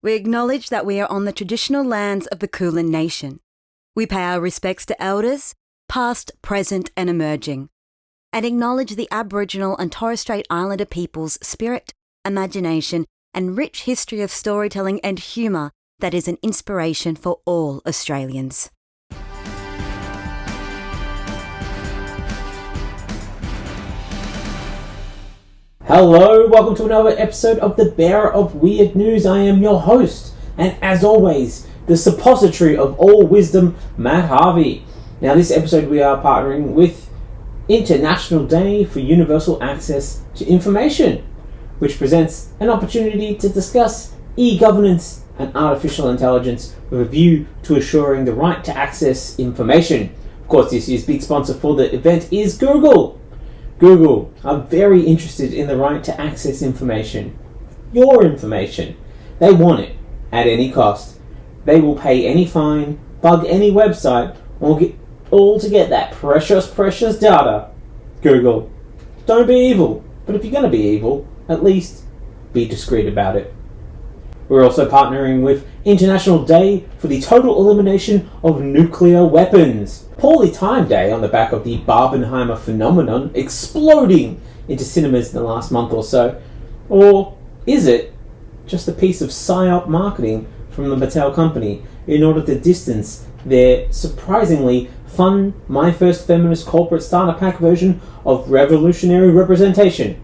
We acknowledge that we are on the traditional lands of the Kulin Nation. We pay our respects to elders, past, present and emerging, and acknowledge the Aboriginal and Torres Strait Islander people's spirit, imagination and rich history of storytelling and humour that is an inspiration for all Australians. Hello, welcome to another episode of The Bearer of Weird News. I am your host, and as always, the suppository of all wisdom, Matt Harvey. Now, this episode we are partnering with International Day for Universal Access to Information, which presents an opportunity to discuss e-governance and artificial intelligence with a view to assuring the right to access information. Of course, this year's big sponsor for the event is Google. Google are very interested in the right to access information. Your information. They want it at any cost. They will pay any fine, bug any website, all to get that precious data. Google, don't be evil. But if you're going to be evil, at least be discreet about it. We're also partnering with International Day for the total elimination of nuclear weapons. Poorly timed day on the back of the Barbenheimer phenomenon exploding into cinemas in the last month or so. Or is it just a piece of psyop marketing from the Mattel company in order to distance their surprisingly fun My First Feminist Corporate Starter Pack version of revolutionary representation,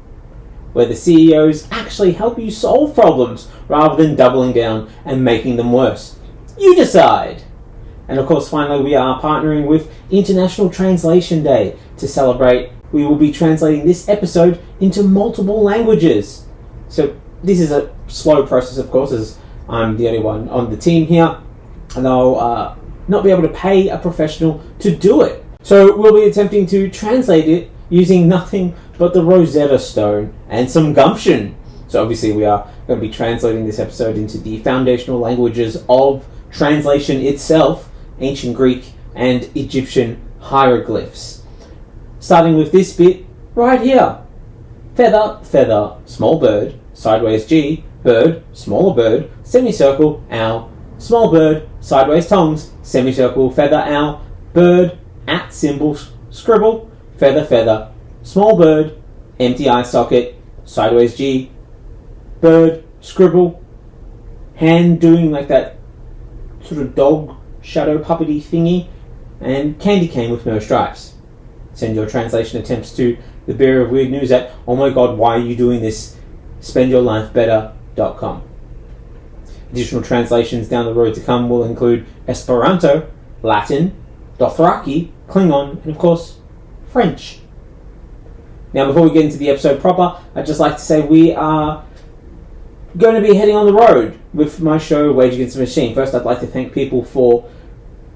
where the CEOs actually help you solve problems rather than doubling down and making them worse? You decide! And of course, finally, we are partnering with International Translation Day to celebrate. We will be translating this episode into multiple languages. So this is a slow process, of course, as I'm the only one on the team here, and I'll not be able to pay a professional to do it. So we'll be attempting to translate it using nothing but the Rosetta Stone and some gumption. So obviously we are going to be translating this episode into the foundational languages of translation itself, ancient Greek and Egyptian hieroglyphs. Starting with this bit right here. Feather, feather, small bird, sideways G, bird, smaller bird, semicircle, owl, small bird, sideways tongs, semicircle, feather, owl, bird, at symbol, scribble, feather, feather, small bird, empty eye socket, sideways G, bird, scribble, hand doing like that sort of dog shadow puppety thingy, and candy cane with no stripes. Send your translation attempts to the Bearer of Weird News at oh my god, why are you doing this? spendyourlifebetter.com. Additional translations down the road to come will include Esperanto, Latin, Dothraki, Klingon, and of course, French. Now, before we get into the episode proper, I'd just like to say we are going to be heading on the road with my show, Rage Against the Machine. First, I'd like to thank people for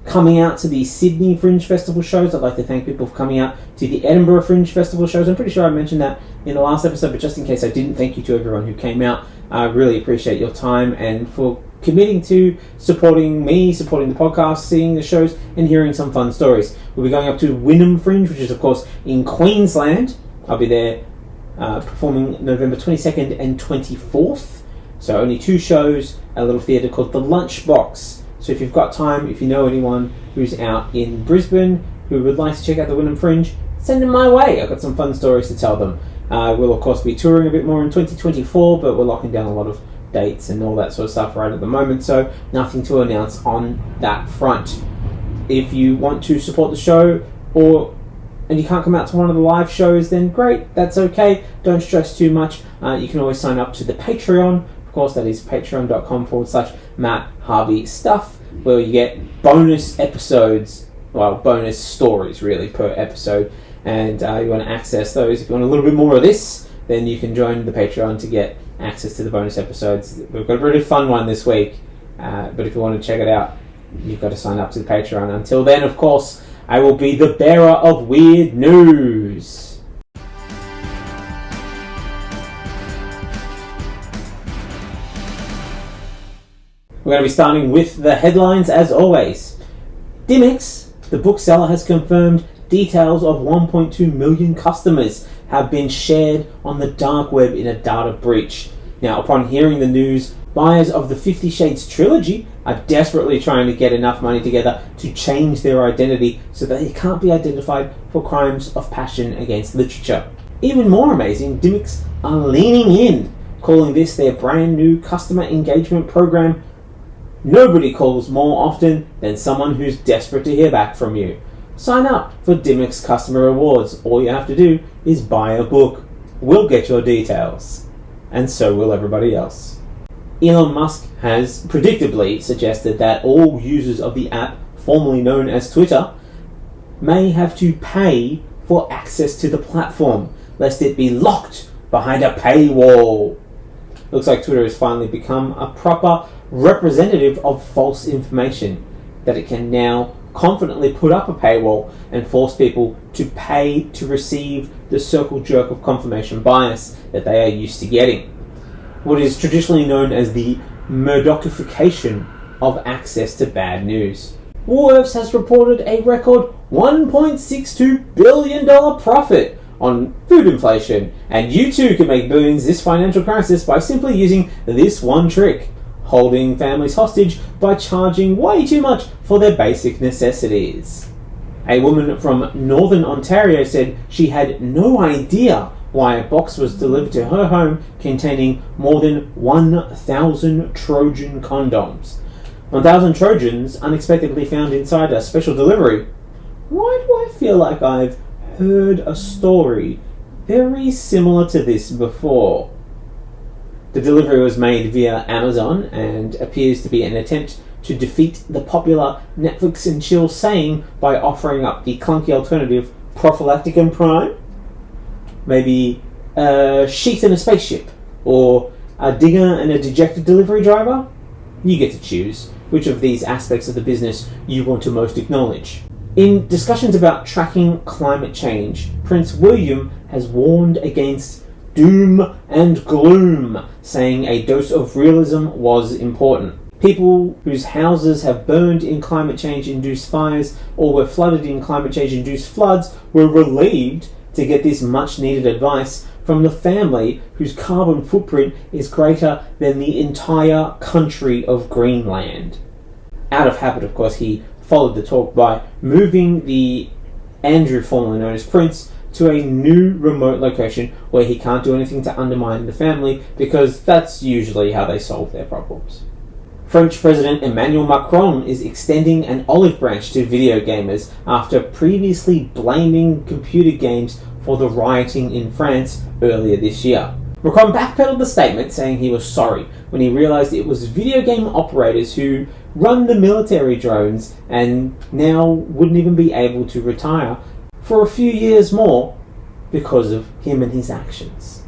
coming out to the Sydney Fringe Festival shows. I'd like to thank people for coming out to the Edinburgh Fringe Festival shows. I'm pretty sure I mentioned that in the last episode, but just in case I didn't, thank you to everyone who came out. I really appreciate your time and for committing to supporting me, supporting the podcast, seeing the shows, and hearing some fun stories. We'll be going up to Wynnum Fringe, which is, of course, in Queensland. I'll be there performing November 22nd and 24th. So only 2 shows at a little theatre called The Lunchbox. So if you've got time, if you know anyone who's out in Brisbane who would like to check out the Wynnum Fringe, send them my way. I've got some fun stories to tell them. We'll of course be touring a bit more in 2024, but we're locking down a lot of dates and all that sort of stuff right at the moment, so nothing to announce on that front. If you want to support the show and you can't come out to one of the live shows, then great, that's okay. Don't stress too much. You can always sign up to the Patreon. Of course, that is patreon.com/Matt Harvey Stuff, where you get bonus episodes, well, bonus stories really per episode, and you want to access those. If you want a little bit more of this, then you can join the Patreon to get access to the bonus episodes. We've got a really fun one this week, but if you want to check it out, you've got to sign up to the Patreon. Until then, of course, I will be the bearer of weird news. We're going to be starting with the headlines as always. Dymocks, the bookseller, has confirmed details of 1.2 million customers have been shared on the dark web in a data breach. Now, upon hearing the news, Buyers of the 50 Shades trilogy are desperately trying to get enough money together to change their identity so that they can't be identified for crimes of passion against literature. Even more amazing, Dymocks are leaning in, calling this their brand new customer engagement program. Nobody calls more often than someone who's desperate to hear back from you. Sign up for Dymocks Customer Rewards. All you have to do is buy a book. We'll get your details. And so will everybody else. Elon Musk has predictably suggested that all users of the app, formerly known as Twitter, may have to pay for access to the platform, lest it be locked behind a paywall. Looks like Twitter has finally become a proper representative of false information, that it can now confidently put up a paywall and force people to pay to receive the circle jerk of confirmation bias that they are used to getting. What is traditionally known as the Murdochification of access to bad news. Woolworths has reported a record $1.62 billion profit on food inflation, and you too can make billions this financial crisis by simply using this one trick: holding families hostage by charging way too much for their basic necessities. A woman from Northern Ontario said she had no idea why a box was delivered to her home containing more than 1,000 Trojan condoms. 1,000 Trojans unexpectedly found inside a special delivery. Why do I feel like I've heard a story very similar to this before? The delivery was made via Amazon and appears to be an attempt to defeat the popular Netflix and chill saying by offering up the clunky alternative Prophylacticum Prime. Maybe a sheath and a spaceship, or a dinger and a dejected delivery driver? You get to choose which of these aspects of the business you want to most acknowledge. In discussions about tracking climate change, Prince William has warned against doom and gloom, saying a dose of realism was important. People whose houses have burned in climate change-induced fires or were flooded in climate change-induced floods were relieved to get this much-needed advice from the family whose carbon footprint is greater than the entire country of Greenland. Out of habit, of course, he followed the talk by moving the Andrew, formerly known as Prince, to a new remote location where he can't do anything to undermine the family, because that's usually how they solve their problems. French President Emmanuel Macron is extending an olive branch to video gamers after previously blaming computer games for the rioting in France earlier this year. Macron backpedaled the statement, saying he was sorry when he realised it was video game operators who run the military drones and now wouldn't even be able to retire for a few years more because of him and his actions.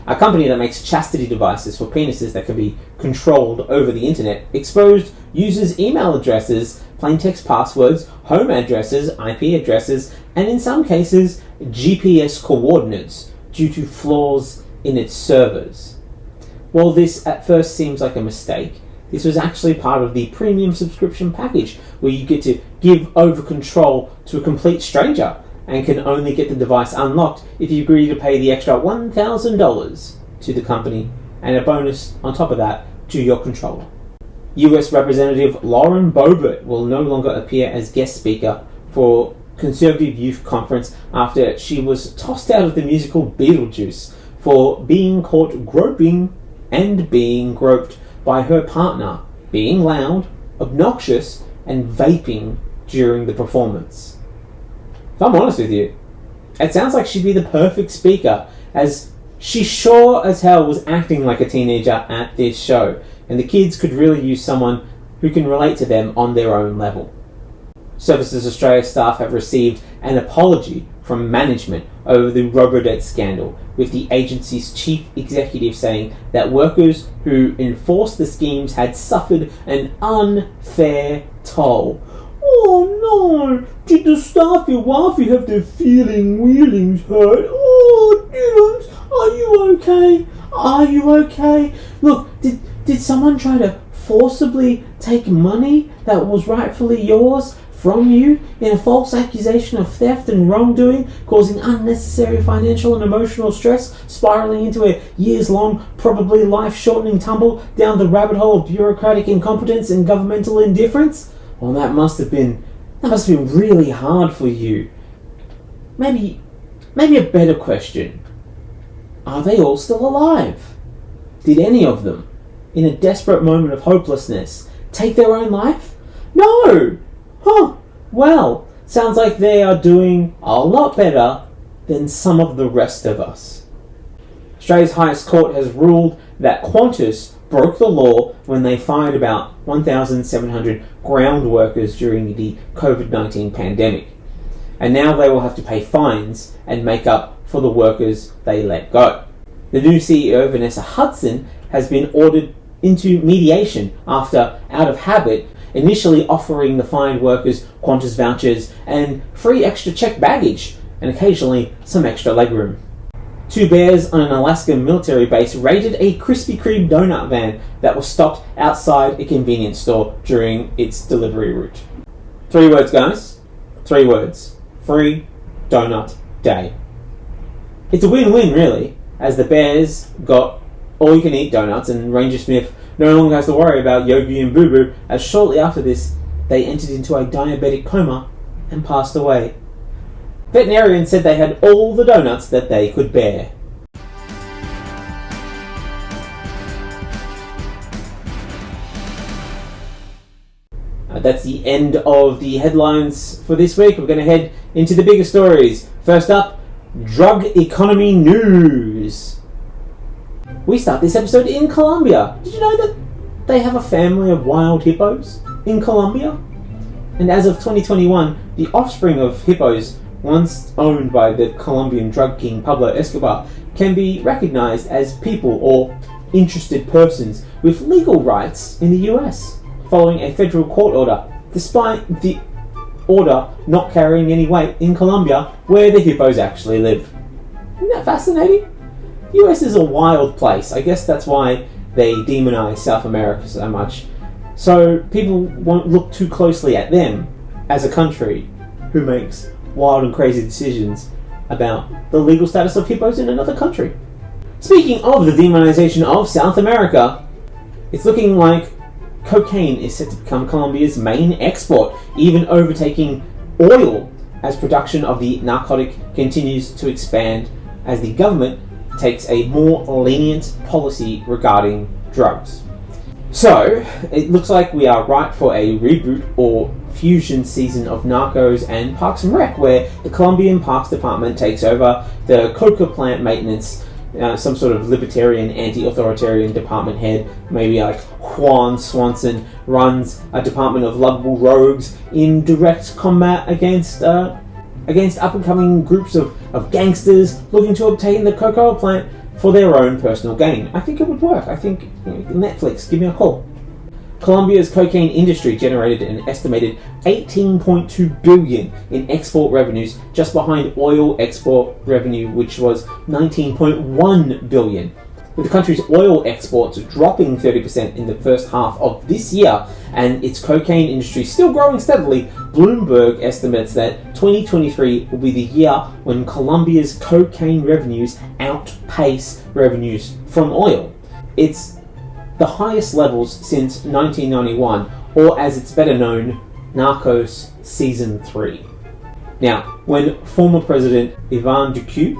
A company that makes chastity devices for penises that can be controlled over the internet exposed users' email addresses, plaintext passwords, home addresses, IP addresses, and in some cases, GPS coordinates due to flaws in its servers. While this at first seems like a mistake, this was actually part of the premium subscription package, where you get to give over control to a complete stranger and can only get the device unlocked if you agree to pay the extra $1,000 to the company and a bonus on top of that to your controller. US Representative Lauren Boebert will no longer appear as guest speaker for Conservative Youth Conference after she was tossed out of the musical Beetlejuice for being caught groping and being groped by her partner, being loud, obnoxious, and vaping during the performance. If I'm honest with you, it sounds like she'd be the perfect speaker, as she sure as hell was acting like a teenager at this show, and the kids could really use someone who can relate to them on their own level. Services Australia staff have received an apology from management over the Robodebt scandal, with the agency's chief executive saying that workers who enforced the schemes had suffered an unfair toll. Oh no! Did the staff your wifey have their wheelings hurt? Oh, Dylan, are you okay? Are you okay? Look, did someone try to forcibly take money that was rightfully yours from you in a false accusation of theft and wrongdoing, causing unnecessary financial and emotional stress, spiraling into a years-long, probably life-shortening tumble down the rabbit hole of bureaucratic incompetence and governmental indifference? Well, that must have been really hard for you. Maybe a better question. Are they all still alive? Did any of them, in a desperate moment of hopelessness, take their own life? No! Huh. Well, sounds like they are doing a lot better than some of the rest of us. Australia's highest court has ruled that Qantas broke the law when they fined about 1,700 ground workers during the COVID-19 pandemic. And now they will have to pay fines and make up for the workers they let go. The new CEO, Vanessa Hudson, has been ordered into mediation after, out of habit, initially offering the fined workers Qantas vouchers and free extra checked baggage, and occasionally some extra legroom. Two bears on an Alaskan military base raided a Krispy Kreme donut van that was stopped outside a convenience store during its delivery route. 3 words, guys. 3 words. Free donut day. It's a win-win, really, as the bears got all-you-can-eat donuts and Ranger Smith no longer has to worry about Yogi and Boo Boo, as shortly after this they entered into a diabetic coma and passed away. Veterinarians said they had all the donuts that they could bear. That's the end of the headlines for this week. We're going to head into the bigger stories. First up, drug economy news. We start this episode in Colombia. Did you know that they have a family of wild hippos in Colombia? And as of 2021, the offspring of hippos, once owned by the Colombian drug king Pablo Escobar, can be recognized as people or interested persons with legal rights in the US, following a federal court order, despite the order not carrying any weight in Colombia, where the hippos actually live. Isn't that fascinating? The US is a wild place. I guess that's why they demonize South America so much. So people won't look too closely at them as a country who makes wild and crazy decisions about the legal status of hippos in another country. Speaking of the demonization of South America, it's looking like cocaine is set to become Colombia's main export, even overtaking oil as production of the narcotic continues to expand as the government takes a more lenient policy regarding drugs. So, it looks like we are ripe for a reboot or fusion season of Narcos and Parks and Rec, where the Colombian Parks Department takes over the coca plant maintenance. Some sort of libertarian, anti-authoritarian department head, maybe like Juan Swanson, runs a department of lovable rogues in direct combat against up-and-coming groups of gangsters looking to obtain the cocoa plant for their own personal gain. I think it would work. I think, Netflix, give me a call. Colombia's cocaine industry generated an estimated $18.2 billion in export revenues, just behind oil export revenue, which was $19.1 billion. With the country's oil exports dropping 30% in the first half of this year, and its cocaine industry still growing steadily, Bloomberg estimates that 2023 will be the year when Colombia's cocaine revenues outpace revenues from oil. It's the highest levels since 1991, or as it's better known, Narcos Season 3. Now, when former President Ivan Duque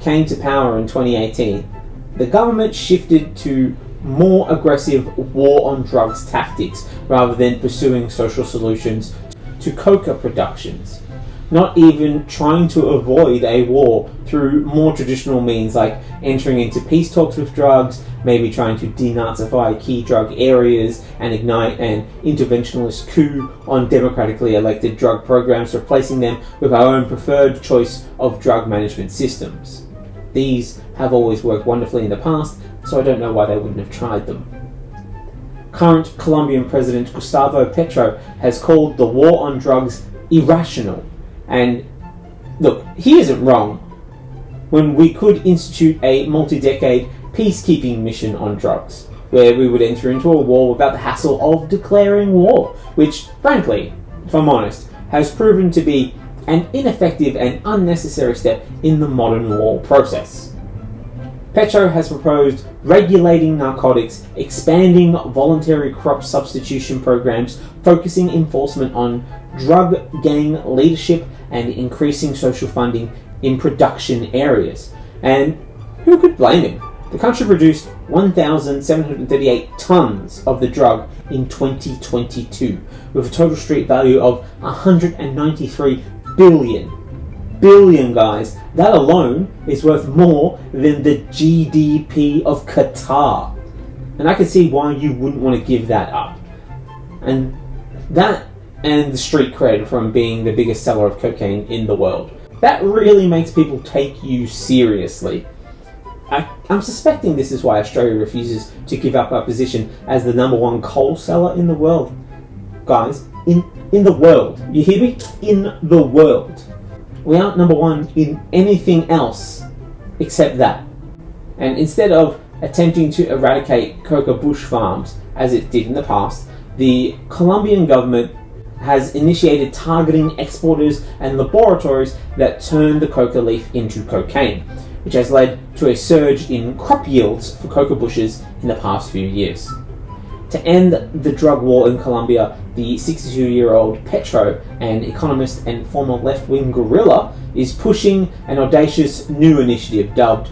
came to power in 2018, the government shifted to more aggressive war on drugs tactics rather than pursuing social solutions to coca productions. Not even trying to avoid a war through more traditional means like entering into peace talks with drugs, maybe trying to denazify key drug areas and ignite an interventionist coup on democratically elected drug programs, replacing them with our own preferred choice of drug management systems. These have always worked wonderfully in the past, so I don't know why they wouldn't have tried them. Current Colombian President Gustavo Petro has called the war on drugs irrational. And look, he isn't wrong. When we could institute a multi-decade peacekeeping mission on drugs, where we would enter into a war without the hassle of declaring war, which, frankly, if I'm honest, has proven to be an ineffective and unnecessary step in the modern law process. Petro has proposed regulating narcotics, expanding voluntary crop substitution programs, focusing enforcement on drug gang leadership, and increasing social funding in production areas. And who could blame him? The country produced 1,738 tons of the drug in 2022, with a total street value of 193 billion. Billion, guys. That alone is worth more than the GDP of Qatar. And I can see why you wouldn't want to give that up. And that and the street cred from being the biggest seller of cocaine in the world. That really makes people take you seriously. I'm suspecting this is why Australia refuses to give up our position as the number one coal seller in the world. Guys, in the world. You hear me? In the world. We aren't number one in anything else except that. And instead of attempting to eradicate coca bush farms as it did in the past, the Colombian government has initiated targeting exporters and laboratories that turn the coca leaf into cocaine, which has led to a surge in crop yields for coca bushes in the past few years. To end the drug war in Colombia, the 62-year-old Petro, an economist and former left-wing guerrilla, is pushing an audacious new initiative dubbed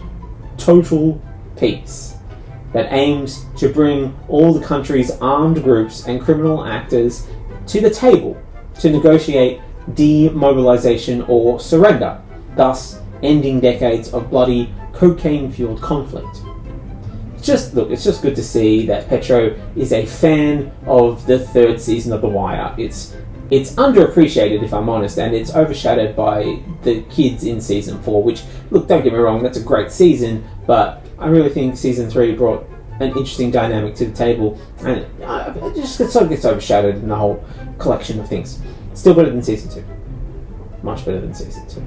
Total Peace, that aims to bring all the country's armed groups and criminal actors to the table to negotiate demobilization or surrender, thus ending decades of bloody cocaine-fueled conflict. It's just good to see that Petro is a fan of the third season of The Wire. It's underappreciated, if I'm honest, and it's overshadowed by the kids in season 4, which, look, don't get me wrong, that's a great season, but I really think season 3 brought an interesting dynamic to the table, and it just sort of gets overshadowed in the whole collection of things. Still better than season 2. Much better than season 2.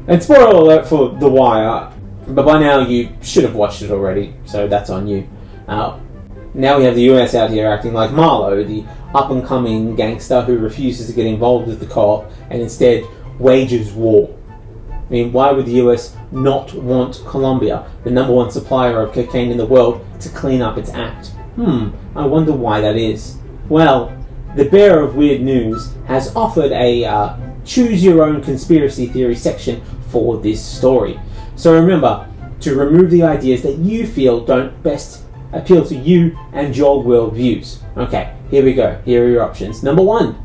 And spoiler alert for The Wire, but by now you should have watched it already, so that's on you. Now we have the US out here acting like Marlo, the up-and-coming gangster who refuses to get involved with the co-op and instead wages war. I mean, why would the US not want Colombia, the number one supplier of cocaine in the world, to clean up its act? I wonder why that is. Well, the Bear of Weird News has offered a choose-your-own conspiracy theory section for this story. So remember to remove the ideas that you feel don't best appeal to you and your worldviews. Okay, here we go. Here are your options. Number 1,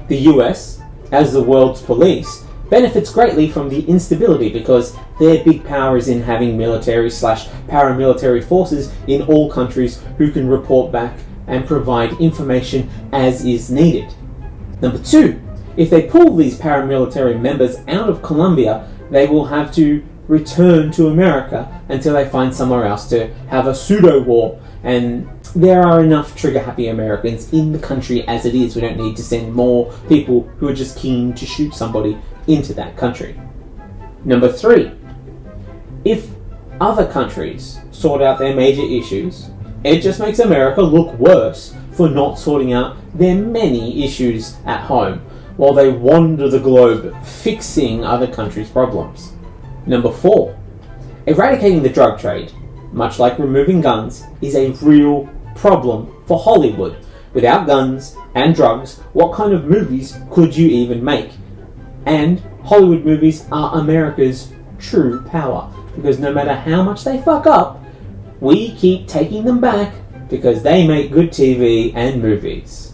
the US, as the world's police, benefits greatly from the instability because their big power is in having military/paramilitary forces in all countries who can report back and provide information as is needed. Number 2, if they pull these paramilitary members out of Colombia, they will have to return to America until they find somewhere else to have a pseudo-war. And there are enough trigger-happy Americans in the country as it is. We don't need to send more people who are just keen to shoot somebody into that country. Number 3, if other countries sort out their major issues, it just makes America look worse for not sorting out their many issues at home, while they wander the globe fixing other countries' problems. Number 4, eradicating the drug trade, much like removing guns, is a real problem for Hollywood. Without guns and drugs, what kind of movies could you even make? And Hollywood movies are America's true power, because no matter how much they fuck up, we keep taking them back because they make good TV and movies.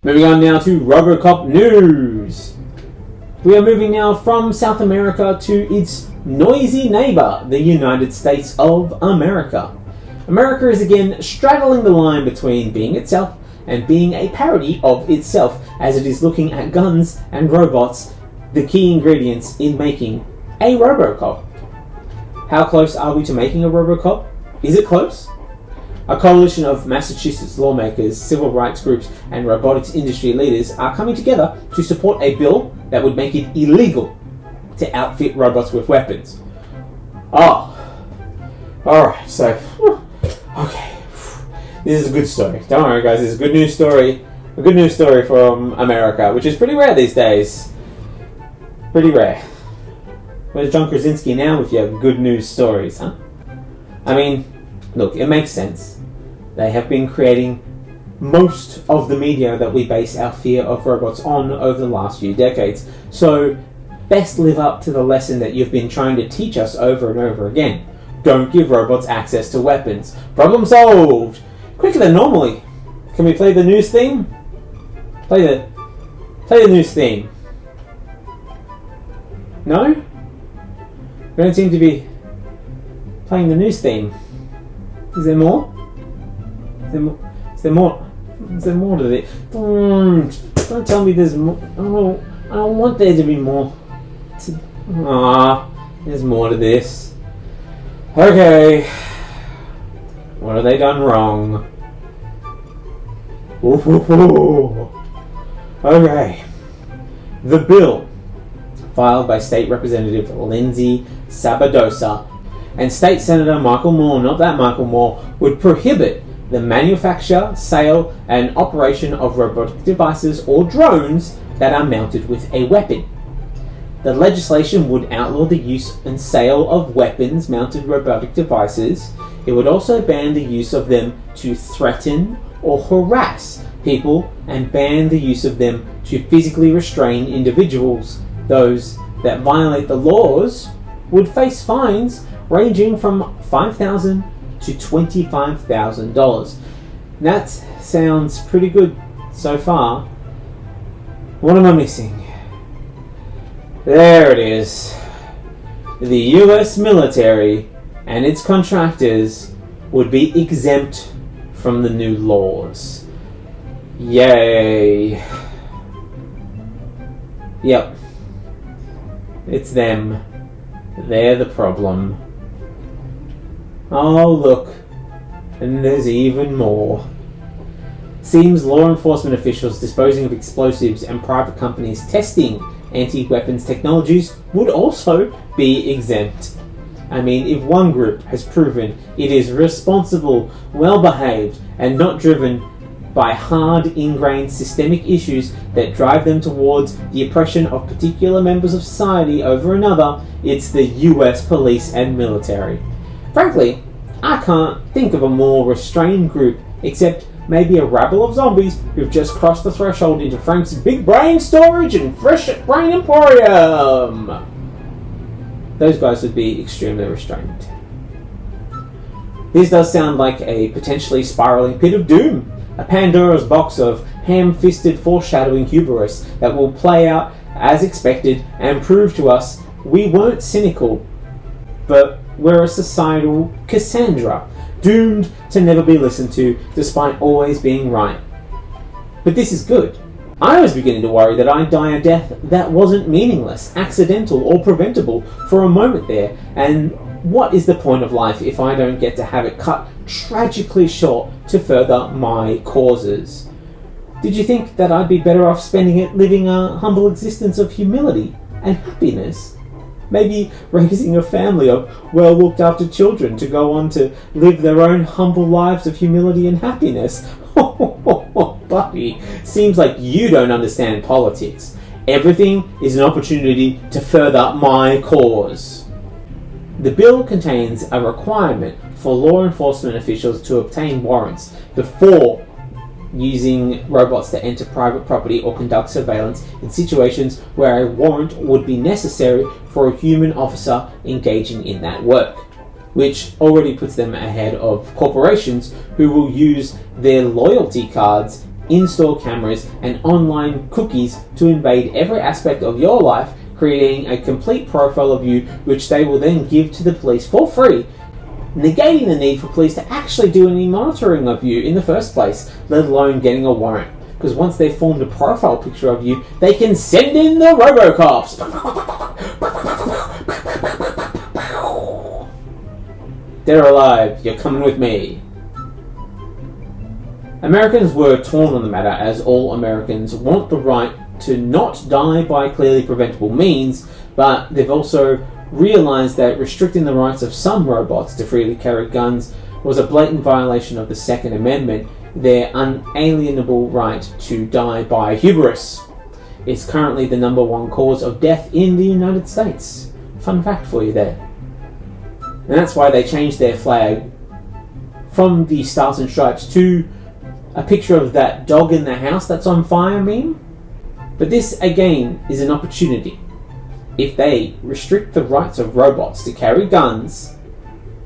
Moving on now to RoboCop news. We are moving now from South America to its noisy neighbour, the United States of America. America is again straddling the line between being itself and being a parody of itself, as it is looking at guns and robots, the key ingredients in making a RoboCop. How close are we to making a RoboCop? Is it close? A coalition of Massachusetts lawmakers, civil rights groups, and robotics industry leaders are coming together to support a bill that would make it illegal to outfit robots with weapons. Alright, so, okay. This is a good story. Don't worry, guys, this is a good news story. A good news story from America, which is pretty rare these days. Pretty rare. Where's John Krasinski now if you have good news stories, huh? I mean, look, it makes sense. They have been creating most of the media that we base our fear of robots on over the last few decades. So, best live up to the lesson that you've been trying to teach us over and over again. Don't give robots access to weapons. Problem solved! Quicker than normally. Can we play the news theme? Play the news theme. No? We don't seem to be playing the news theme. Is there more? Is there more to it? Don't tell me there's more. Oh, I don't want there to be more. There's more to this. Okay. What have they done wrong? Ooh. Okay. The bill, filed by State Representative Lindsay Sabadosa and State Senator Michael Moore, not that Michael Moore, would prohibit the manufacture, sale, and operation of robotic devices or drones that are mounted with a weapon. The legislation would outlaw the use and sale of weapons-mounted robotic devices. It would also ban the use of them to threaten or harass people and ban the use of them to physically restrain individuals. Those that violate the laws would face fines ranging from $5,000 to $25,000. That sounds pretty good so far. What am I missing? There it is. The US military and its contractors would be exempt from the new laws. Yay. Yep. It's them. They're the problem. Oh, look. And there's even more. Seems law enforcement officials disposing of explosives and private companies testing anti-weapons technologies would also be exempt. I mean, if one group has proven it is responsible, well-behaved, and not driven by hard, ingrained systemic issues that drive them towards the oppression of particular members of society over another, it's the US police and military. Frankly, I can't think of a more restrained group except maybe a rabble of zombies who've just crossed the threshold into Frank's big brain storage and fresh brain emporium. Those guys would be extremely restrained. This does sound like a potentially spiraling pit of doom, a Pandora's box of ham-fisted foreshadowing hubris that will play out as expected and prove to us we weren't cynical, but we're a societal Cassandra, doomed to never be listened to despite always being right. But this is good. I was beginning to worry that I'd die a death that wasn't meaningless, accidental, or preventable for a moment there, and what is the point of life if I don't get to have it cut tragically short to further my causes? Did you think that I'd be better off spending it living a humble existence of humility and happiness? Maybe raising a family of well-looked-after children to go on to live their own humble lives of humility and happiness? Buddy, seems like you don't understand politics. Everything is an opportunity to further my cause. The bill contains a requirement for law enforcement officials to obtain warrants before using robots to enter private property or conduct surveillance in situations where a warrant would be necessary for a human officer engaging in that work, which already puts them ahead of corporations who will use their loyalty cards, in-store cameras, and online cookies to invade every aspect of your life, creating a complete profile of you which they will then give to the police for free, negating the need for police to actually do any monitoring of you in the first place, let alone getting a warrant. Because once they've formed a profile picture of you, they can send in the Robocops! They're alive, you're coming with me. Americans were torn on the matter, as all Americans want the right to not die by clearly preventable means, but they've also realized that restricting the rights of some robots to freely carry guns was a blatant violation of the Second Amendment, their unalienable right to die by hubris. It's currently the number one cause of death in the United States. Fun fact for you there. And that's why they changed their flag from the Stars and Stripes to a picture of that dog in the house that's on fire meme. But this, again, is an opportunity. If they restrict the rights of robots to carry guns,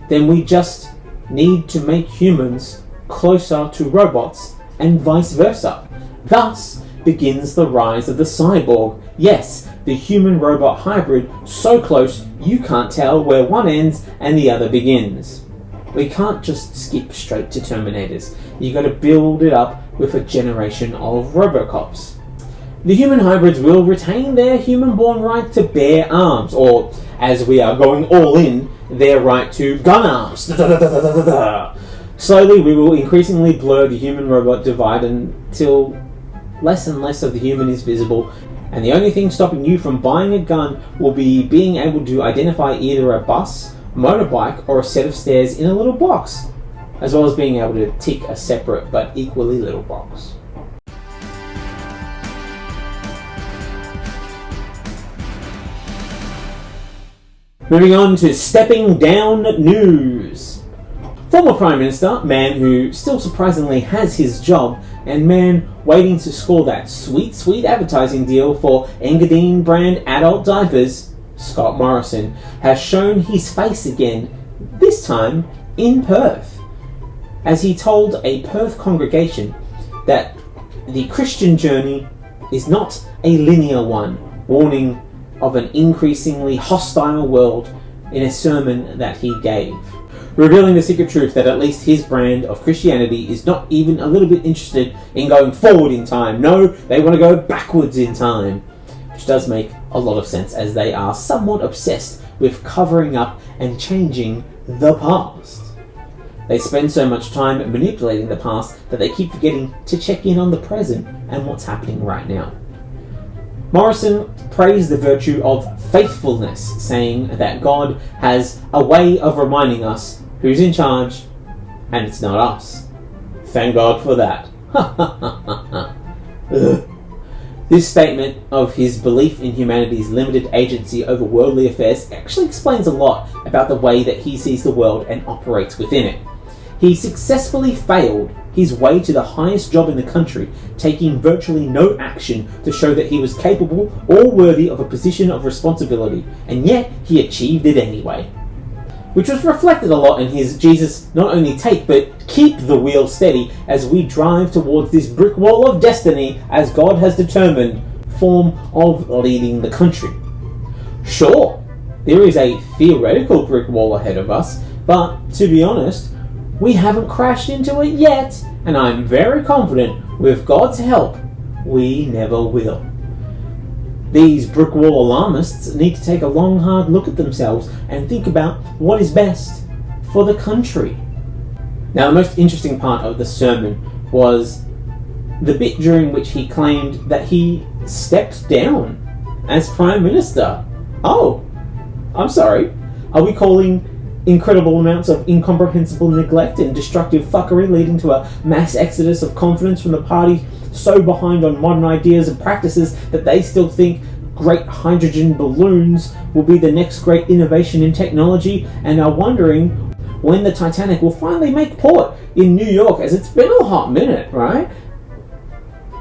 then we just need to make humans closer to robots and vice versa. Thus begins the rise of the cyborg. Yes, the human-robot hybrid so close you can't tell where one ends and the other begins. We can't just skip straight to Terminators. You got to build it up with a generation of Robocops. The human hybrids will retain their human-born right to bear arms, or, as we are going all in, their right to gun arms. Slowly, we will increasingly blur the human-robot divide until less and less of the human is visible, and the only thing stopping you from buying a gun will be being able to identify either a bus, motorbike, or a set of stairs in a little box, as well as being able to tick a separate but equally little box. Moving on to stepping down news. Former Prime Minister, man who still surprisingly has his job, and man waiting to score that sweet, sweet advertising deal for Engadine brand adult diapers, Scott Morrison, has shown his face again, this time in Perth, as he told a Perth congregation that the Christian journey is not a linear one, warning of an increasingly hostile world in a sermon that he gave, revealing the secret truth that at least his brand of Christianity is not even a little bit interested in going forward in time. No, they want to go backwards in time, which does make a lot of sense as they are somewhat obsessed with covering up and changing the past. They spend so much time manipulating the past that they keep forgetting to check in on the present and what's happening right now. Morrison praised the virtue of faithfulness, saying that God has a way of reminding us who's in charge, and it's not us. Thank God for that. This statement of his belief in humanity's limited agency over worldly affairs actually explains a lot about the way that he sees the world and operates within it. He successfully failed his way to the highest job in the country, taking virtually no action to show that he was capable or worthy of a position of responsibility, and yet he achieved it anyway. Which was reflected a lot in his Jesus not only take but keep the wheel steady as we drive towards this brick wall of destiny as God has determined form of leading the country. Sure, there is a theoretical brick wall ahead of us, but to be honest, we haven't crashed into it yet, and I'm very confident, with God's help, we never will. These brick wall alarmists need to take a long, hard look at themselves and think about what is best for the country. Now, the most interesting part of the sermon was the bit during which he claimed that he stepped down as Prime Minister. Oh, I'm sorry. Are we calling incredible amounts of incomprehensible neglect and destructive fuckery leading to a mass exodus of confidence from the party so behind on modern ideas and practices that they still think great hydrogen balloons will be the next great innovation in technology, and are wondering when the Titanic will finally make port in New York, as it's been a hot minute, right?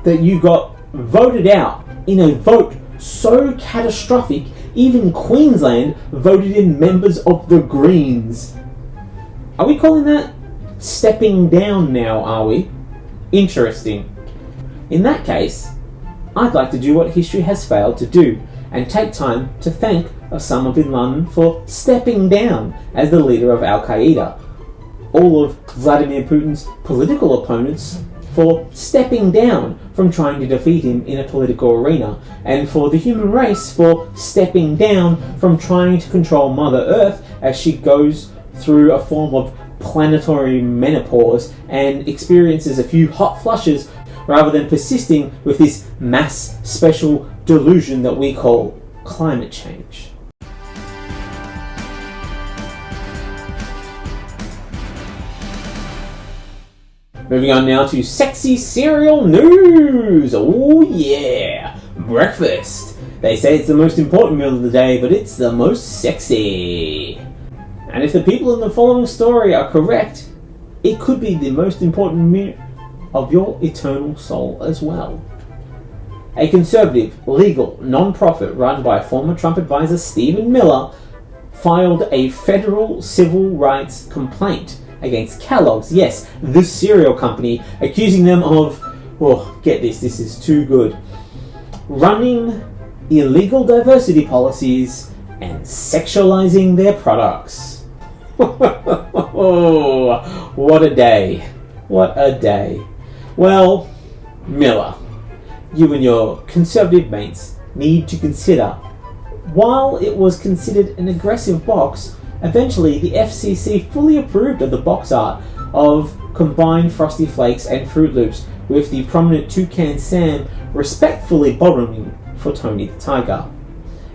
That you got voted out in a vote so catastrophic, even Queensland voted in members of the Greens. Are we calling that stepping down now, are we? Interesting. In that case, I'd like to do what history has failed to do, and take time to thank Osama bin Laden for stepping down as the leader of Al-Qaeda, all of Vladimir Putin's political opponents for stepping down from trying to defeat him in a political arena, and for the human race for stepping down from trying to control Mother Earth as she goes through a form of planetary menopause and experiences a few hot flushes rather than persisting with this mass special delusion that we call climate change. Moving on now to sexy cereal news. Oh yeah, breakfast. They say it's the most important meal of the day, but it's the most sexy. And if the people in the following story are correct, it could be the most important meal of your eternal soul as well. A conservative, legal, non-profit run by former Trump advisor Stephen Miller filed a federal civil rights complaint against Kellogg's, yes, the cereal company, accusing them of, get this is too good, running illegal diversity policies and sexualizing their products. Oh, what a day. What a day. Well, Miller, you and your conservative mates need to consider, while it was considered an aggressive box, eventually the FCC fully approved of the box art of combined Frosty Flakes and Fruit Loops, with the prominent Toucan Sam respectfully bottoming for Tony the Tiger.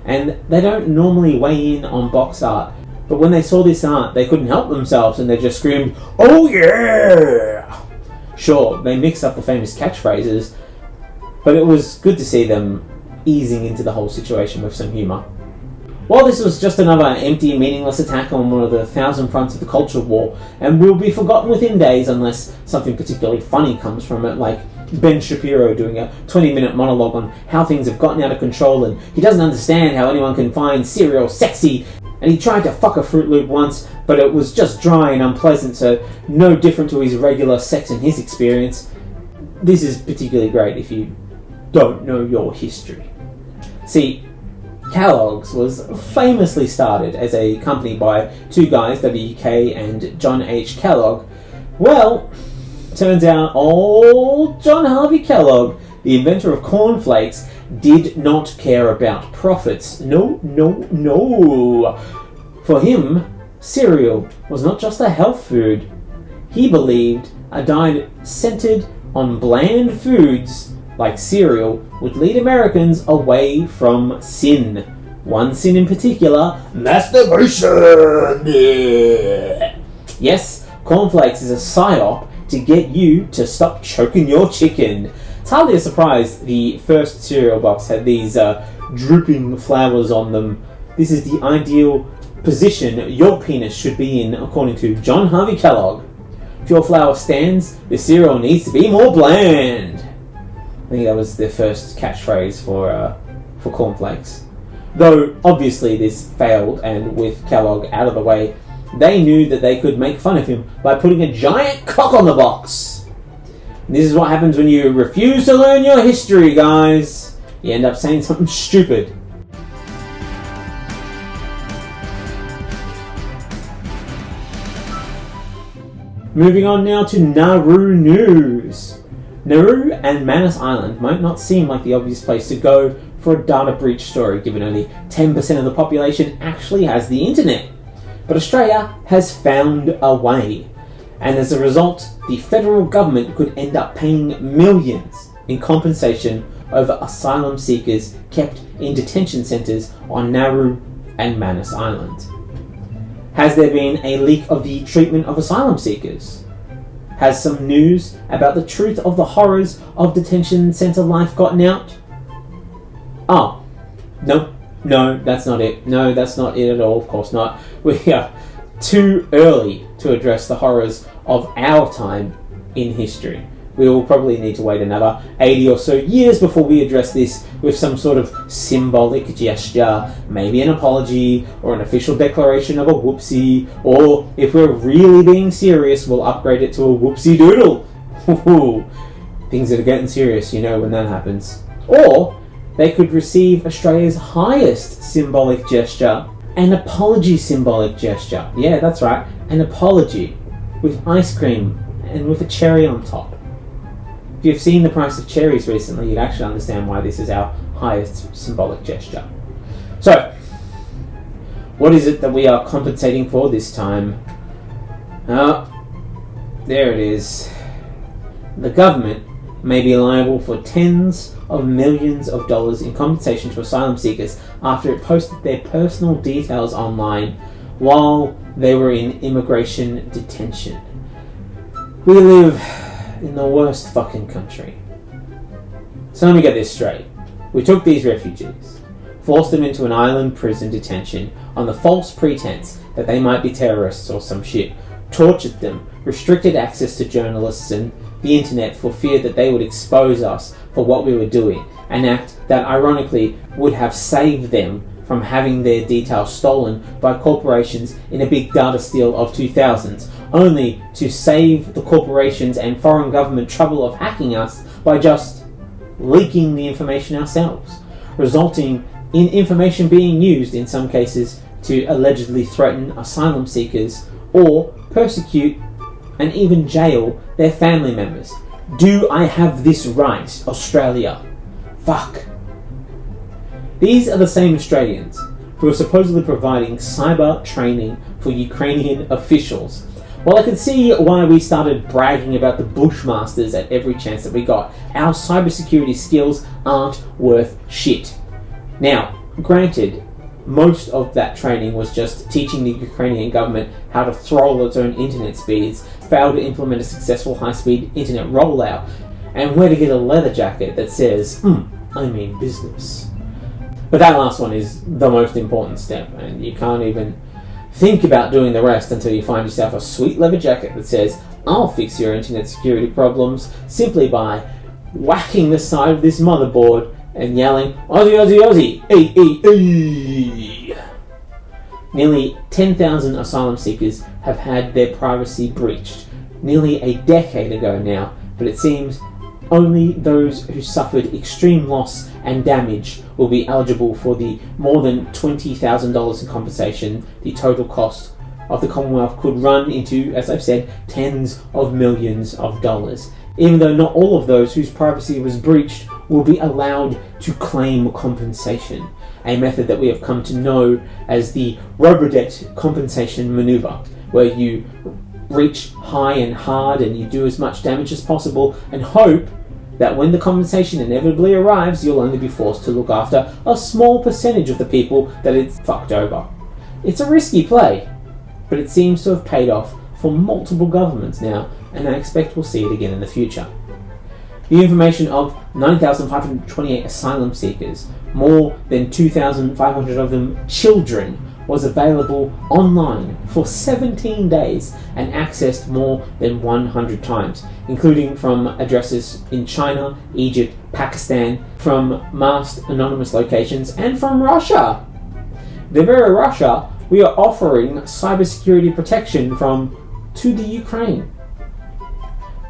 And they don't normally weigh in on box art, but when they saw this art, they couldn't help themselves and they just screamed, "Oh yeah!" Sure, they mixed up the famous catchphrases, but it was good to see them easing into the whole situation with some humour. While this was just another empty, meaningless attack on one of the 1,000 fronts of the culture war, and will be forgotten within days unless something particularly funny comes from it, like Ben Shapiro doing a 20-minute monologue on how things have gotten out of control and he doesn't understand how anyone can find cereal sexy, and he tried to fuck a Fruit Loop once, but it was just dry and unpleasant, so no different to his regular sex in his experience. This is particularly great if you don't know your history. See, Kellogg's was famously started as a company by two guys, W.K. and John H. Kellogg. Well, turns out old John Harvey Kellogg, the inventor of cornflakes, did not care about profits. No. For him, cereal was not just a health food. He believed a diet centered on bland foods like cereal would lead Americans away from sin. One sin in particular, masturbation. Yes, cornflakes is a psyop to get you to stop choking your chicken. It's hardly a surprise the first cereal box had these drooping flowers on them. This is the ideal position your penis should be in, according to John Harvey Kellogg. If your flower stands, the cereal needs to be more bland. I think that was their first catchphrase for cornflakes. Though, obviously, this failed, and with Kellogg out of the way, they knew that they could make fun of him by putting a giant cock on the box. And this is what happens when you refuse to learn your history, guys. You end up saying something stupid. Moving on now to Nauru news. Nauru and Manus Island might not seem like the obvious place to go for a data breach story, given only 10% of the population actually has the internet. But Australia has found a way, and as a result, the federal government could end up paying millions in compensation over asylum seekers kept in detention centres on Nauru and Manus Island. Has there been a leak of the treatment of asylum seekers? Has some news about the truth of the horrors of detention centre life gotten out? Oh, no, that's not it. No, that's not it at all, of course not. We are too early to address the horrors of our time in history. We will probably need to wait another 80 or so years before we address this with some sort of symbolic gesture, maybe an apology or an official declaration of a whoopsie, or if we're really being serious, we'll upgrade it to a whoopsie doodle. Things that are getting serious, you know when that happens. Or they could receive Australia's highest symbolic gesture, an apology symbolic gesture. Yeah, that's right, an apology with ice cream and with a cherry on top. If you've seen the price of cherries recently, you'd actually understand why this is our highest symbolic gesture. So, what is it that we are compensating for this time? There it is. The government may be liable for tens of millions of dollars in compensation to asylum seekers after it posted their personal details online while they were in immigration detention. We live in the worst fucking country. So let me get this straight. We took these refugees, forced them into an island prison detention on the false pretense that they might be terrorists or some shit, tortured them, restricted access to journalists and the internet for fear that they would expose us for what we were doing, an act that ironically would have saved them from having their details stolen by corporations in a big data steal of 2000s, only to save the corporations and foreign government trouble of hacking us by just leaking the information ourselves, resulting in information being used in some cases to allegedly threaten asylum seekers or persecute and even jail their family members. Do I have this right, Australia? Fuck. These are the same Australians who are supposedly providing cyber training for Ukrainian officials. While I can see why we started bragging about the Bushmasters at every chance that we got, our cybersecurity skills aren't worth shit. Now, granted, most of that training was just teaching the Ukrainian government how to throttle its own internet speeds, fail to implement a successful high-speed internet rollout, and where to get a leather jacket that says, I mean business. But that last one is the most important step, and you can't even think about doing the rest until you find yourself a sweet leather jacket that says, I'll fix your internet security problems simply by whacking the side of this motherboard and yelling, Aussie, Aussie, Aussie, Nearly 10,000 asylum seekers have had their privacy breached, nearly a decade ago now, but it seems only those who suffered extreme loss and damage will be eligible for the more than $20,000 in compensation. The total cost of the Commonwealth could run into, as I've said, tens of millions of dollars, even though not all of those whose privacy was breached will be allowed to claim compensation, a method that we have come to know as the Robodebt compensation maneuver, where you reach high and hard and you do as much damage as possible and hope that when the compensation inevitably arrives, you'll only be forced to look after a small percentage of the people that it's fucked over. It's a risky play, but it seems to have paid off for multiple governments now, and I expect we'll see it again in the future. The information of 9,528 asylum seekers, more than 2,500 of them children, was available online for 17 days and accessed more than 100 times, including from addresses in China, Egypt, Pakistan, from masked anonymous locations, and from Russia. The very Russia we are offering cybersecurity protection from to the Ukraine.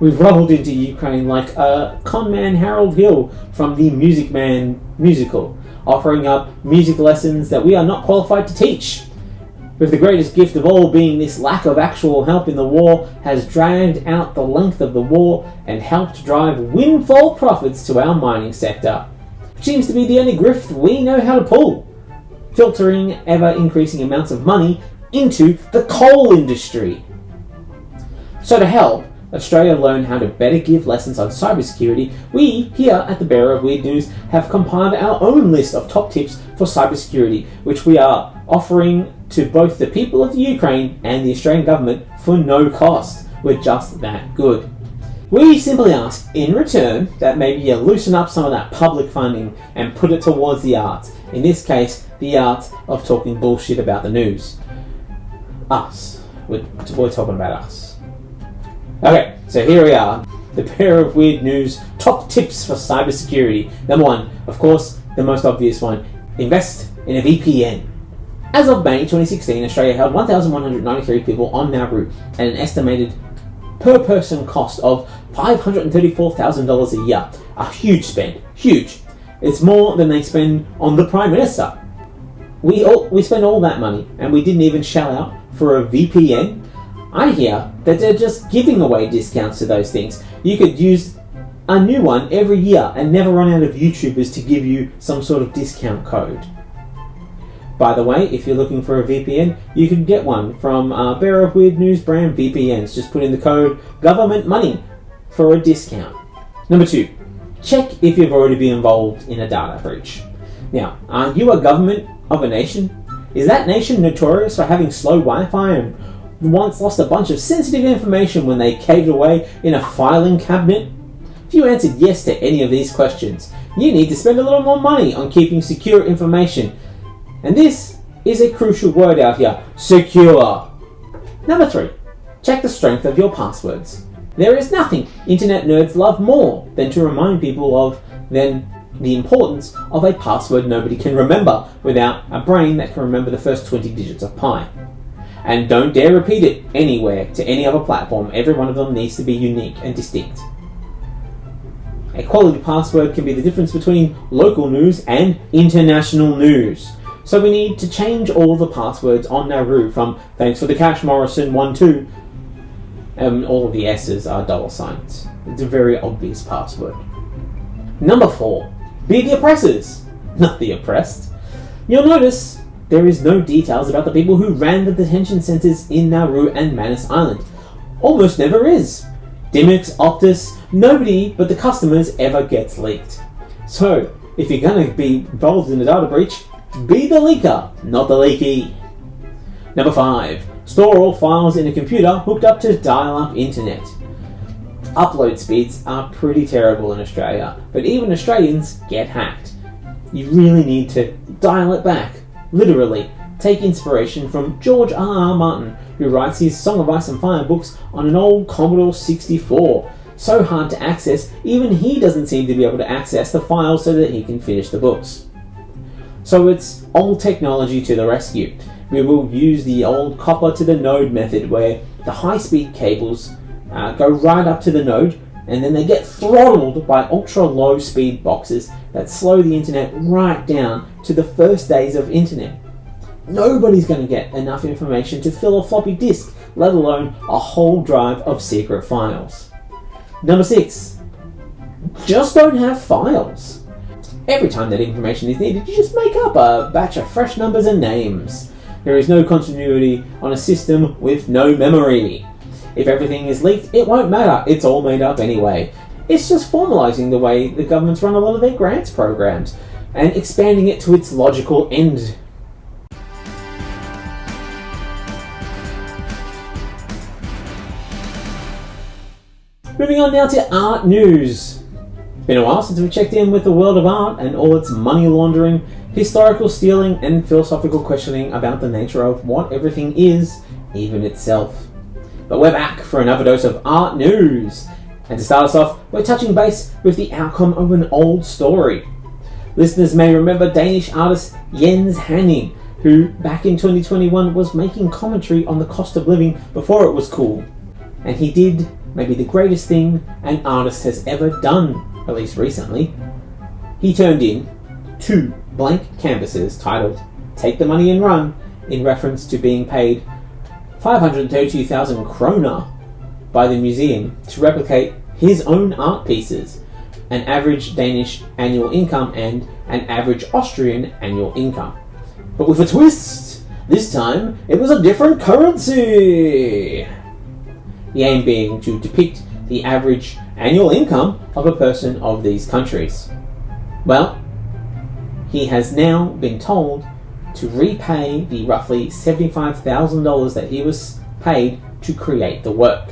We've rolled into Ukraine like a conman Harold Hill from the Music Man musical, offering up music lessons that we are not qualified to teach, with the greatest gift of all being this lack of actual help in the war has dragged out the length of the war and helped drive windfall profits to our mining sector, which seems to be the only grift we know how to pull, filtering ever-increasing amounts of money into the coal industry. So to help Australia learn how to better give lessons on cybersecurity, we here at the Bearer of Weird News have compiled our own list of top tips for cybersecurity, which we are offering to both the people of the Ukraine and the Australian government for no cost. We're just that good. We simply ask, in return, that maybe you loosen up some of that public funding and put it towards the arts. In this case, the art of talking bullshit about the news. Us. We're talking about us. Okay, so here we are. The Bearer of Weird News top tips for cybersecurity. Number one, of course, the most obvious one. Invest in a VPN. As of May 2016, Australia held 1,193 people on Nauru at an estimated per person cost of $534,000 a year. A huge spend. Huge. It's more than they spend on the Prime Minister. We spend all that money and we didn't even shell out for a VPN. I hear that they're just giving away discounts to those things. You could use a new one every year and never run out of YouTubers to give you some sort of discount code. By the way, if you're looking for a VPN, you can get one from Bearer of Weird News brand VPNs. Just put in the code government money for a discount. Number two, check if you've already been involved in a data breach. Now, are you a government of a nation? Is that nation notorious for having slow Wi-Fi and once lost a bunch of sensitive information when they caved away in a filing cabinet? If you answered yes to any of these questions, you need to spend a little more money on keeping secure information. And this is a crucial word out here: secure. Number 3. Check the strength of your passwords. There is nothing internet nerds love more than to remind people the importance of a password nobody can remember without a brain that can remember the first 20 digits of pi. And don't dare repeat it anywhere to any other platform. Every one of them needs to be unique and distinct. A quality password can be the difference between local news and international news. So we need to change all the passwords on Nauru from "Thanks for the cash, Morrison12." All of the S's are double signs. It's a very obvious password. Number 4. Be the oppressors, not the oppressed. You'll notice there is no details about the people who ran the detention centres in Nauru and Manus Island. Almost never is. Dimix, Optus, nobody but the customers ever gets leaked. So, if you're going to be involved in a data breach, be the leaker, not the leaky. Number 5. Store all files in a computer hooked up to dial-up internet. Upload speeds are pretty terrible in Australia, but even Australians get hacked. You really need to dial it back. Literally, take inspiration from George R.R. Martin, who writes his Song of Ice and Fire books on an old Commodore 64. So hard to access, even he doesn't seem to be able to access the files so that he can finish the books. So it's old technology to the rescue. We will use the old copper to the node method, where the high-speed cables go right up to the node, and then they get throttled by ultra-low speed boxes that slow the internet right down to the first days of internet. Nobody's going to get enough information to fill a floppy disk, let alone a whole drive of secret files. Number 6. Just don't have files. Every time that information is needed, you just make up a batch of fresh numbers and names. There is no continuity on a system with no memory. If everything is leaked, it won't matter. It's all made up anyway. It's just formalising the way the governments run a lot of their grants programs and expanding it to its logical end. Moving on now to art news. Been a while since we checked in with the world of art and all its money laundering, historical stealing, and philosophical questioning about the nature of what everything is, even itself. But we're back for another dose of art news. And to start us off, we're touching base with the outcome of an old story. Listeners may remember Danish artist Jens Hanning, who back in 2021 was making commentary on the cost of living before it was cool. And he did maybe the greatest thing an artist has ever done, at least recently. He turned in 2 blank canvases titled "Take the Money and Run," in reference to being paid 532,000 kroner by the museum to replicate his own art pieces, an average Danish annual income and an average Austrian annual income. But with a twist! This time, it was a different currency! The aim being to depict the average annual income of a person of these countries. Well, he has now been told to repay the roughly $75,000 that he was paid to create the work.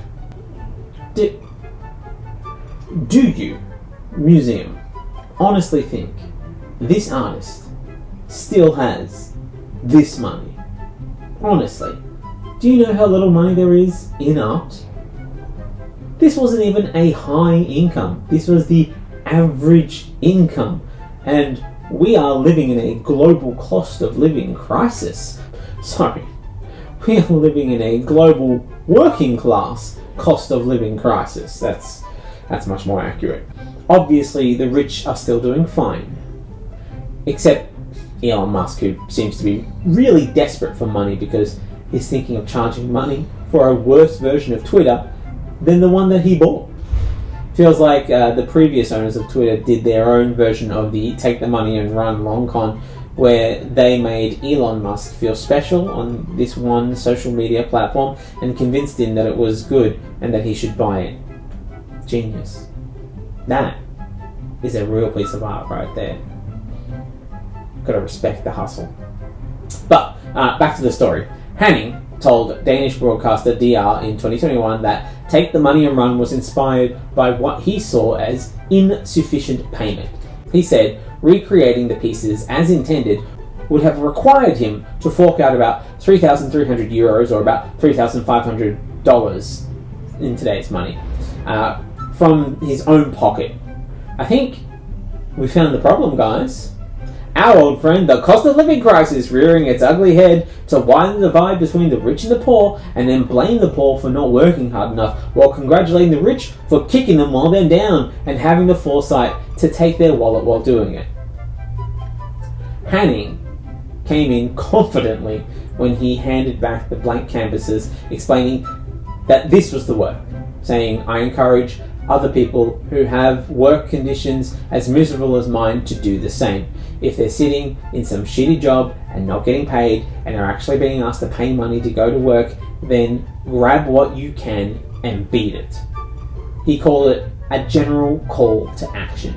Do you, museum, honestly think this artist still has this money? Honestly, do you know how little money there is in art? This wasn't even a high income. This was the average income. And we are living in a global cost of living crisis. Sorry, we are living in a global working class cost of living crisis. That's much more accurate. Obviously, the rich are still doing fine. Except Elon Musk, who seems to be really desperate for money because he's thinking of charging money for a worse version of Twitter than the one that he bought. Feels like the previous owners of Twitter did their own version of the take the money and run long con, where they made Elon Musk feel special on this one social media platform and convinced him that it was good and that he should buy it. Genius. That is a real piece of art right there. Gotta respect the hustle. But back to the story. Hanning told Danish broadcaster DR in 2021 that Take the Money and Run was inspired by what he saw as insufficient payment. He said recreating the pieces as intended would have required him to fork out about €3,300 or about $3,500 in today's money from his own pocket. I think we found the problem, guys. Our old friend, the cost of living crisis, rearing its ugly head to widen the divide between the rich and the poor, and then blame the poor for not working hard enough, while congratulating the rich for kicking them while they're down and having the foresight to take their wallet while doing it. Hanning came in confidently when he handed back the blank canvases, explaining that this was the work, saying, "I encourage other people who have work conditions as miserable as mine to do the same. If they're sitting in some shitty job and not getting paid and are actually being asked to pay money to go to work, then grab what you can and beat it." He called it a general call to action,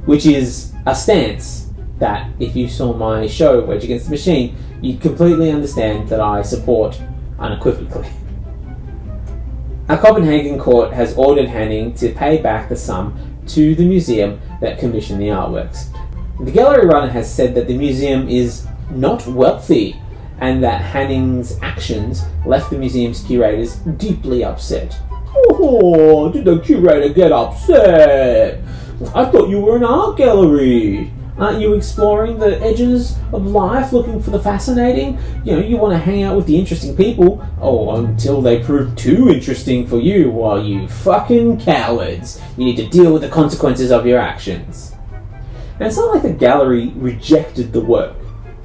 which is a stance that if you saw my show, Wedge Against the Machine, you'd completely understand that I support unequivocally. A Copenhagen court has ordered Hanning to pay back the sum to the museum that commissioned the artworks. The gallery runner has said that the museum is not wealthy and that Hanning's actions left the museum's curators deeply upset. "Oh, did the curator get upset? I thought you were an art gallery. Aren't you exploring the edges of life, looking for the fascinating? You want to hang out with the interesting people. Oh, until they prove too interesting for you. Well, you fucking cowards. You need to deal with the consequences of your actions." And it's not like the gallery rejected the work.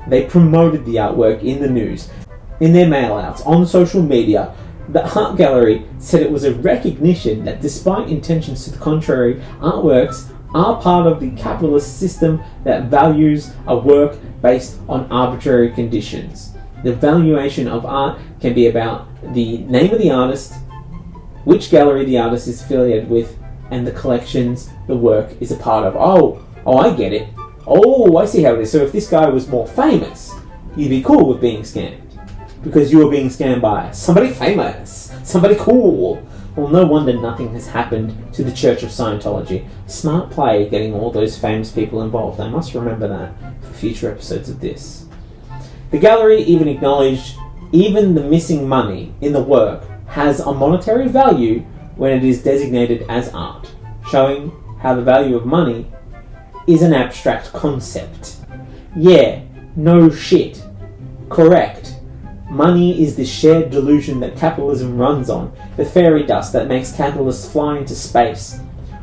They promoted the artwork in the news, in their mail-outs, on social media. The art gallery said it was a recognition that despite intentions to the contrary, artworks are part of the capitalist system that values a work based on arbitrary conditions. The valuation of art can be about the name of the artist, which gallery the artist is affiliated with, and the collections the work is a part of. Oh, I get it. Oh, I see how it is. So if this guy was more famous, you'd be cool with being scammed. Because you were being scammed by somebody famous, somebody cool. Well, no wonder nothing has happened to the Church of Scientology. Smart play getting all those famous people involved. I must remember that for future episodes of this. The gallery even acknowledged even the missing money in the work has a monetary value when it is designated as art, showing how the value of money is an abstract concept. Yeah, no shit. Correct. Money is the shared delusion that capitalism runs on, the fairy dust that makes capitalists fly into space.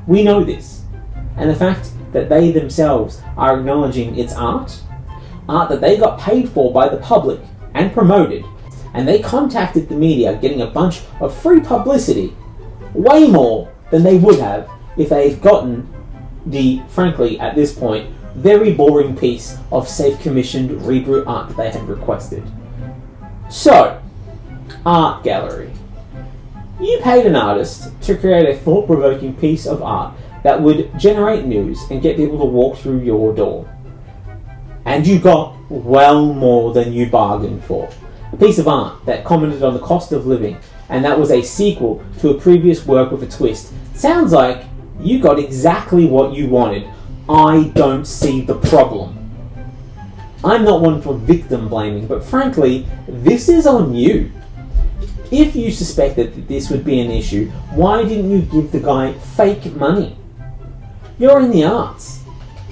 We know this, and the fact that they themselves are acknowledging it's art that they got paid for by the public and promoted, and they contacted the media getting a bunch of free publicity, way more than they would have if they had gotten the, frankly, at this point, very boring piece of safe-commissioned reboot art that they had requested. So, art gallery. You paid an artist to create a thought-provoking piece of art that would generate news and get people to walk through your door. And you got well more than you bargained for. A piece of art that commented on the cost of living, and that was a sequel to a previous work with a twist. Sounds like you got exactly what you wanted. I don't see the problem. I'm not one for victim blaming, but frankly, this is on you. If you suspected that this would be an issue, why didn't you give the guy fake money? You're in the arts.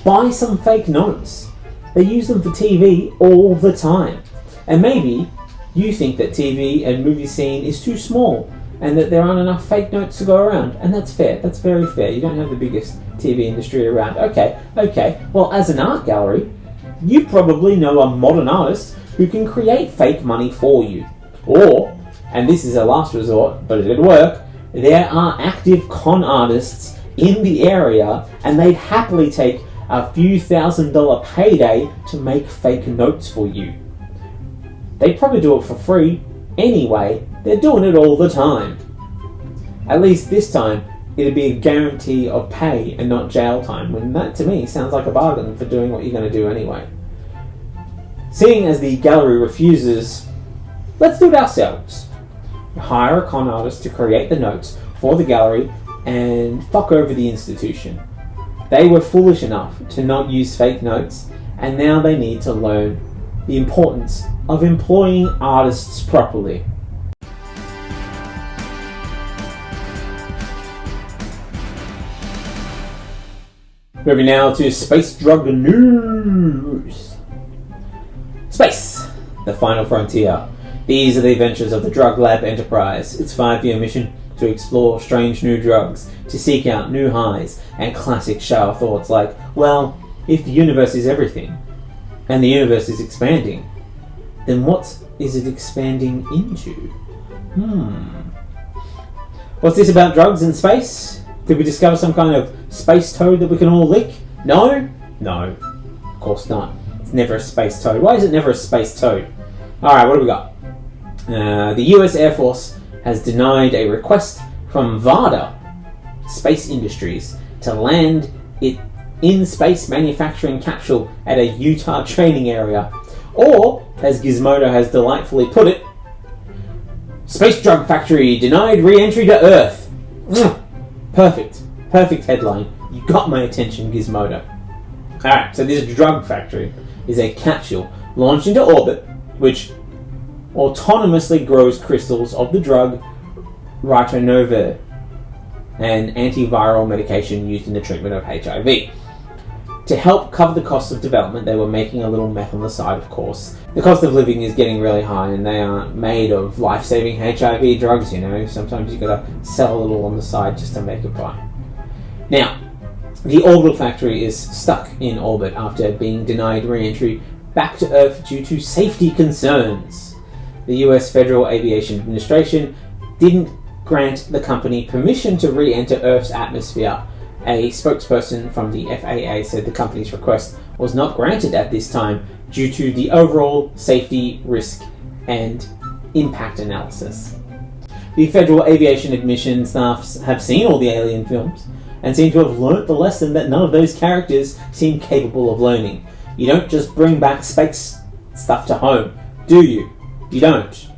Buy some fake notes. They use them for TV all the time. And maybe you think that TV and movie scene is too small and that there aren't enough fake notes to go around. And that's fair. That's very fair. You don't have the biggest TV industry around. Okay. Well, as an art gallery, you probably know a modern artist who can create fake money for you. Or, and this is a last resort, but it'll work, there are active con artists in the area and they'd happily take a few $1,000 payday to make fake notes for you. They'd probably do it for free anyway. They're doing it all the time. At least this time, it'd be a guarantee of pay and not jail time, when that to me sounds like a bargain for doing what you're going to do anyway. Seeing as the gallery refuses let's do it ourselves. Hire a con artist to create the notes for the gallery and fuck over the institution. They were foolish enough to not use fake notes, and now they need to learn the importance of employing artists properly. Moving now to space drug news. Space, the final frontier. These are the adventures of the Drug Lab Enterprise, its 5-year mission to explore strange new drugs, to seek out new highs, and classic shower thoughts like, well, if the universe is everything, and the universe is expanding, then what is it expanding into? What's this about drugs in space? Did we discover some kind of space toad that we can all lick? No? No. Of course not. It's never a space toad. Why is it never a space toad? Alright, what do we got? The US Air Force has denied a request from VADA Space Industries to land it in-space manufacturing capsule at a Utah training area. Or, as Gizmodo has delightfully put it, Space Drug Factory denied re-entry to Earth. Perfect. Perfect headline. You got my attention, Gizmodo. Alright, so this drug factory is a capsule launched into orbit which autonomously grows crystals of the drug ritonavir, an antiviral medication used in the treatment of HIV. To help cover the cost of development, they were making a little meth on the side, of course. The cost of living is getting really high, and they aren't made of life-saving HIV drugs, you know. Sometimes you gotta sell a little on the side just to make it by. Now, the orbital factory is stuck in orbit after being denied re-entry back to Earth due to safety concerns. The US Federal Aviation Administration didn't grant the company permission to re-enter Earth's atmosphere. A spokesperson from the FAA said the company's request was not granted at this time due to the overall safety, risk, and impact analysis. The Federal Aviation Admission staff have seen all the Alien films and seem to have learnt the lesson that none of those characters seem capable of learning. You don't just bring back space stuff to home, do you? You don't.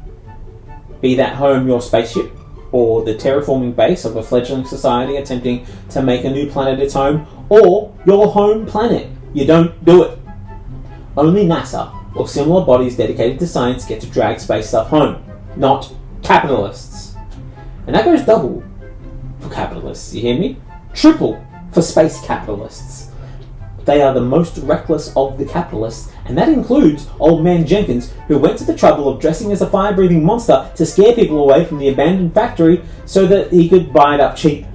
Be that home your spaceship, or the terraforming base of a fledgling society attempting to make a new planet its home, or your home planet. You don't do it. Only NASA or similar bodies dedicated to science get to drag space stuff home, not capitalists. And that goes double for capitalists, you hear me? Triple for space capitalists. They are the most reckless of the capitalists, and that includes Old Man Jenkins, who went to the trouble of dressing as a fire-breathing monster to scare people away from the abandoned factory so that he could buy it up cheap.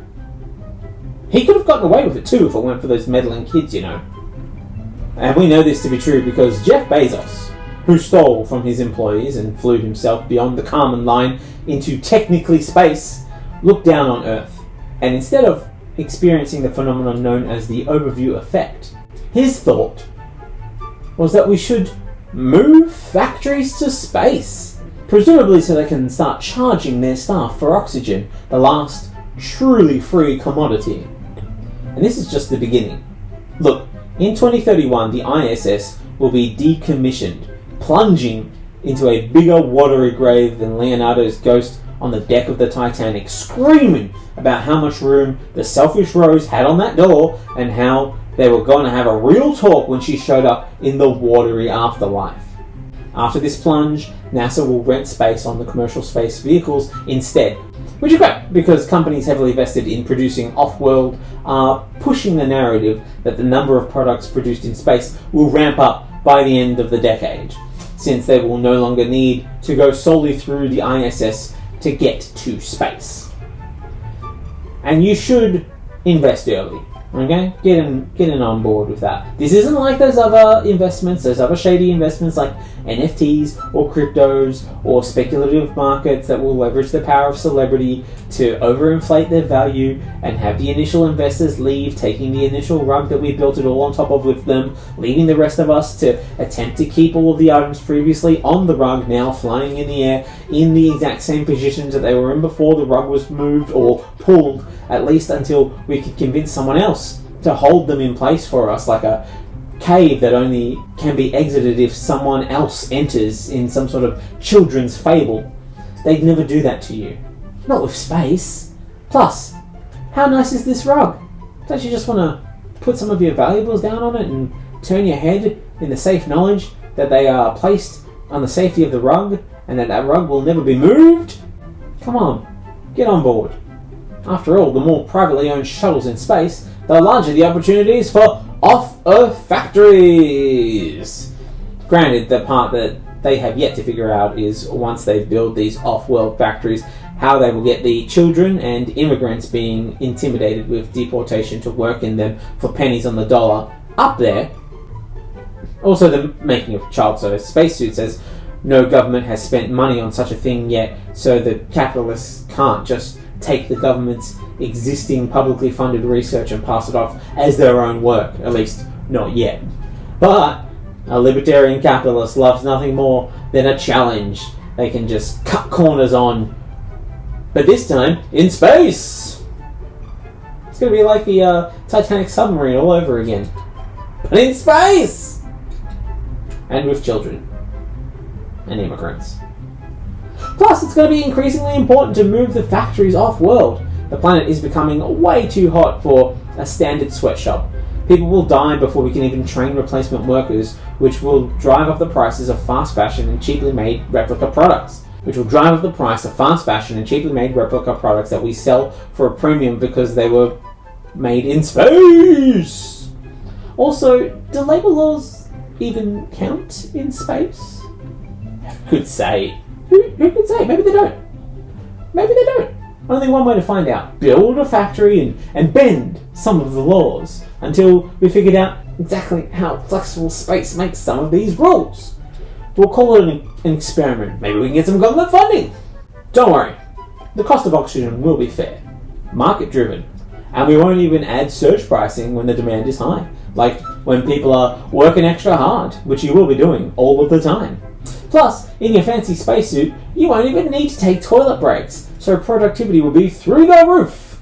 He could have gotten away with it too if it weren't for those meddling kids, you know. And we know this to be true because Jeff Bezos, who stole from his employees and flew himself beyond the Kármán line into technically space, looked down on Earth, and instead of experiencing the phenomenon known as the overview effect, his thought was that we should move factories to space, presumably so they can start charging their staff for oxygen, the last truly free commodity. And this is just the beginning. Look, in 2031 the ISS will be decommissioned, plunging into a bigger watery grave than Leonardo's ghost on the deck of the Titanic, screaming about how much room the selfish Rose had on that door and how they were going to have a real talk when she showed up in the watery afterlife. After this plunge, NASA will rent space on the commercial space vehicles instead, which is great because companies heavily vested in producing off-world are pushing the narrative that the number of products produced in space will ramp up by the end of the decade, since they will no longer need to go solely through the ISS to get to space. And you should invest early, okay? Get in on board with that. This isn't like those other investments, those other shady investments like NFTs or cryptos or speculative markets that will leverage the power of celebrity to overinflate their value and have the initial investors leave, taking the initial rug that we built it all on top of with them, leaving the rest of us to attempt to keep all of the items previously on the rug now flying in the air in the exact same positions that they were in before the rug was moved or pulled, at least until we could convince someone else to hold them in place for us like a cave that only can be exited if someone else enters in some sort of children's fable. They'd never do that to you. Not with space. Plus, how nice is this rug? Don't you just want to put some of your valuables down on it and turn your head in the safe knowledge that they are placed on the safety of the rug and that rug will never be moved? Come on, get on board. After all, the more privately owned shuttles in space, the larger the opportunities for off-Earth factories. Granted, the part that they have yet to figure out is once they build these off-world factories, how they will get the children and immigrants being intimidated with deportation to work in them for pennies on the dollar up there. Also, the making of child-sized spacesuits, as no government has spent money on such a thing yet, so the capitalists can't just take the government's existing publicly funded research and pass it off as their own work, at least not yet. But a libertarian capitalist loves nothing more than a challenge they can just cut corners on, but this time in space. It's going to be like the Titanic submarine all over again, but in space! And with children and immigrants. Plus, it's going to be increasingly important to move the factories off-world. The planet is becoming way too hot for a standard sweatshop. People will die before we can even train replacement workers, which will drive up the prices of fast fashion and cheaply made replica products. That we sell for a premium because they were made in space. Also, do labour laws even count in space? Who could say? Who could say? Maybe they don't. Maybe they don't. Only one way to find out. Build a factory and bend some of the laws until we figured out exactly how flexible space makes some of these rules. We'll call it an experiment. Maybe we can get some government funding. Don't worry. The cost of oxygen will be fair. Market driven. And we won't even add surge pricing when the demand is high. Like when people are working extra hard, which you will be doing all of the time. Plus, in your fancy spacesuit, you won't even need to take toilet breaks, so productivity will be through the roof.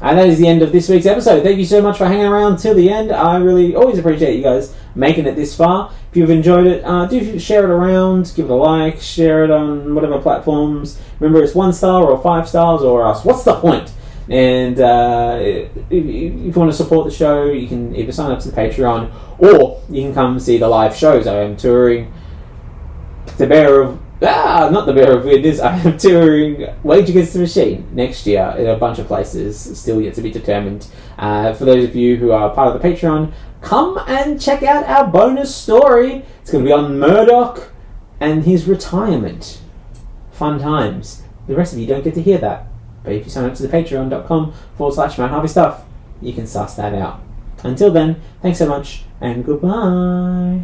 And that is the end of this week's episode. Thank you so much for hanging around till the end. I really always appreciate you guys making it this far. If you've enjoyed it, do share it around, give it a like, share it on whatever platforms. Remember, it's 1 star or 5 stars or else. What's the point? And if you want to support the show, you can either sign up to the Patreon or you can come see the live shows. I am touring not the Bear of Weirdness. I am touring Rage Against the Machine next year in a bunch of places, still yet to be determined. For those of you who are part of the Patreon, come and check out our bonus story. It's going to be on Murdoch and his retirement. Fun times. The rest of you don't get to hear that. But if you sign up to the patreon.com/Matt Harvey stuff, you can suss that out. Until then, thanks so much, and goodbye.